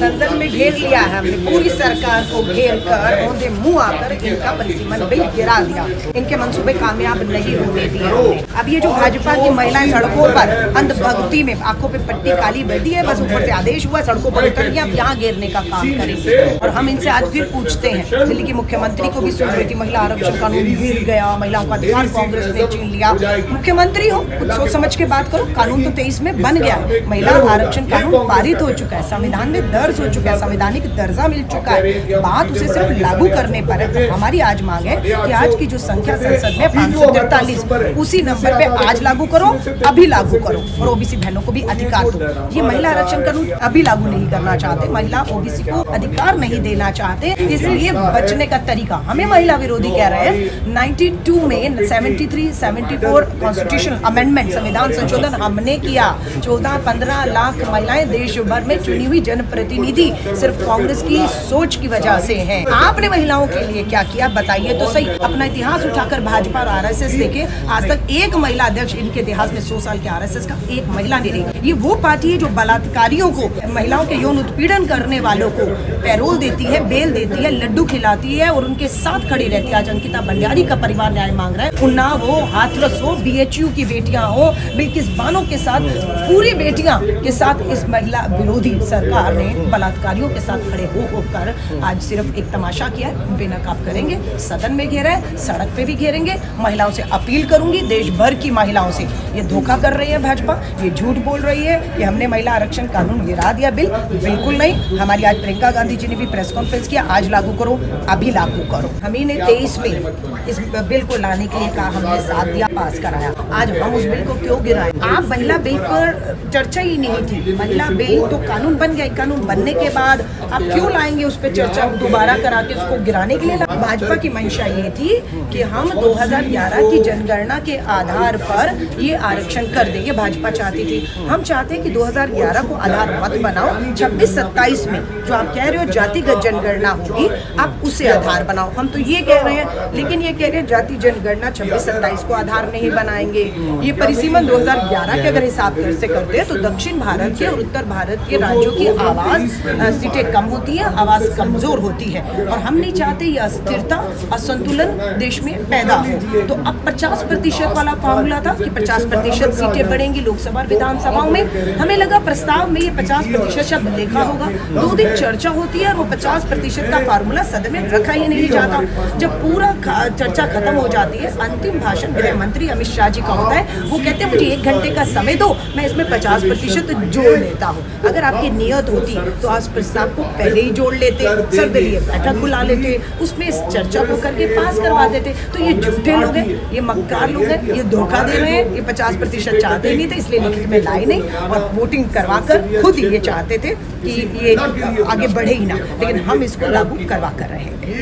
सदन में घेर लिया है हमने, पूरी सरकार को घेर कर औंधे मुंह आकर इनका परिसीमन बिल गिरा दिया। इनके मंसूबे कामयाब नहीं होने दिए हमने। अब ये जो भाजपा की महिलाएं सड़कों पर अंधभक्ति में आंखों पे पट्टी काली बैठी है, बस ऊपर से आदेश हुआ सड़कों पर उतर गया, अब यहाँ घेरने का काम करेंगे। और हम इनसे आज फिर पूछते हैं, दिल्ली की मुख्यमंत्री को भी सुन रही थी, महिला आरक्षण कानून गिर गया, महिलाओं का अधिकार कांग्रेस ने छीन लिया। मुख्यमंत्री हो, कुछ सोच समझ के बात करो। कानून तो 23 में बन गया, महिला आरक्षण कानून पारित हो चुका है, संविधान में दर्ज हो चुका है, संवैधानिक दर्जा मिल चुका है, बात उसे सिर्फ लागू करने पर है। हमारी आज मांग है कि आज की जो संख्या संसद में 543 उसी नंबर पे आज लागू करो, अभी लागू करो और ओबीसी बहनों को भी अधिकार दो। ये महिला आरक्षण कानून अभी लागू नहीं करना चाहते, महिला ओबीसी को अधिकार नहीं देना चाहते, इसलिए बचने का तरीका हमें महिला विरोधी कह रहे हैं। 92 में 73, 74 कॉन्स्टिट्यूशन अमेंडमेंट संविधान संशोधन हमने किया। 14-15 लाख महिलाएं देश भर में चुनी हुई जनप्रतिनिधि सिर्फ कांग्रेस की सोच की वजह से हैं। आपने महिलाओं के लिए क्या किया बताइए तो सही। अपना इतिहास उठाकर भाजपा और आरएसएस देखे, आज तक एक महिला अध्यक्ष इनके इतिहास में 100 साल के आरएसएस का एक महिला नहीं रही। ये वो पार्टी है जो बलात्कारियों को, महिलाओं के यौन उत्पीड़न करने वालों को पैरोल देती है, बेल देती है, लड्डू खिलाती है और उनके साथ खड़ी रहती है। आज अंकिता भंडारी का परिवार न्याय मांग रहा है। उन्नाव हो, हाथरस हो, बीएचयू की बेटियां हो, बिल्किस बानो के साथ पूरी बेटियां के साथ इस महिला विरोधी सरकार ने बलात्कारियों के साथ खड़े होकर आज सिर्फ एक तमाशा किया है। बेनकाब करेंगे, सदन में घेरा है, सड़क पे भी घेरेंगे। महिलाओं से अपील करूंगी, देश भर की महिलाओं से, ये धोखा कर रही है भाजपा, ये झूठ बोल रही है कि हमने महिला आरक्षण कानून गिरा दिया बिल, बिल्कुल नहीं। हमारी आज प्रियंका गांधी जी ने भी प्रेस कॉन्फ्रेंस किया, आज लागू करो, अभी लागू करो। हमने 23 में इस बिल को लाने के लिए कहा, हमने साथ दिया, पास कराया। आज हम उस बिल को क्यों गिराएं? आप महिला बिल पर चर्चा ही नहीं थी, महिला बिल तो कानून बन गया, कानून बनने के बाद आप क्यों लाएंगे उस पर चर्चा दोबारा करा के उसको गिराने के लिए? भाजपा की मंशा ये थी कि हम 2011 की जनगणना के आधार पर ये आरक्षण कर देंगे, भाजपा चाहती थी। हम चाहते हैं कि 2011 को आधार मत बनाओ, 26-27 में जो आप कह रहे हो जातिगत जनगणना होगी, आप उसे आधार बनाओ। हम तो ये कह रहे हैं, लेकिन ये कह रहे हैं जाति जनगणना 26-27 को आधार नहीं बनाएंगे। ये परिसीमन 2011 के अगर हिसाब से करते हैं तो दक्षिण भारत के और उत्तर भारत के राज्यों की आवाज सीटें कम होती है, आवाज कमजोर होती है और हम नहीं चाहते ये अस्थिरता, असंतुलन देश में पैदा हो। तो अब 50% वाला फॉर्मूला था कि 50% सीटें बढ़ेंगी लोकसभा और विधानसभाओं में। हमें लगा प्रस्ताव में ये 50% शब्द लिखा होगा, 2 दिन चर्चा होती है और वो 50% का फार्मूला सदन में रखा ही नहीं जाता। जब पूरा चर्चा खत्म हो जाती है, अंतिम भाषण गृह मंत्री अमित शाह जी का होता है, वो कहते हैं मुझे 1 घंटे का समय दो, मैं इसमें 50% जोड़ लेता हूँ। अगर आपकी नियत होती तो आज प्रस्ताव को पहले ही जोड़ लेते, सर्वदलीय बैठक बुला लेते, उसमें इस चर्चा को करके पास करवा देते। तो ये झूठे लोग हैं, ये मक्कार लोग हैं, ये धोखा दे रहे हैं। ये 50% चाहते ही नहीं थे, इसलिए लिखित में लाए नहीं और वोटिंग करवा कर खुद ये चाहते थे कि ये आगे बढ़े ही ना, लेकिन हम इसको लागू करवा कर रहे हैं।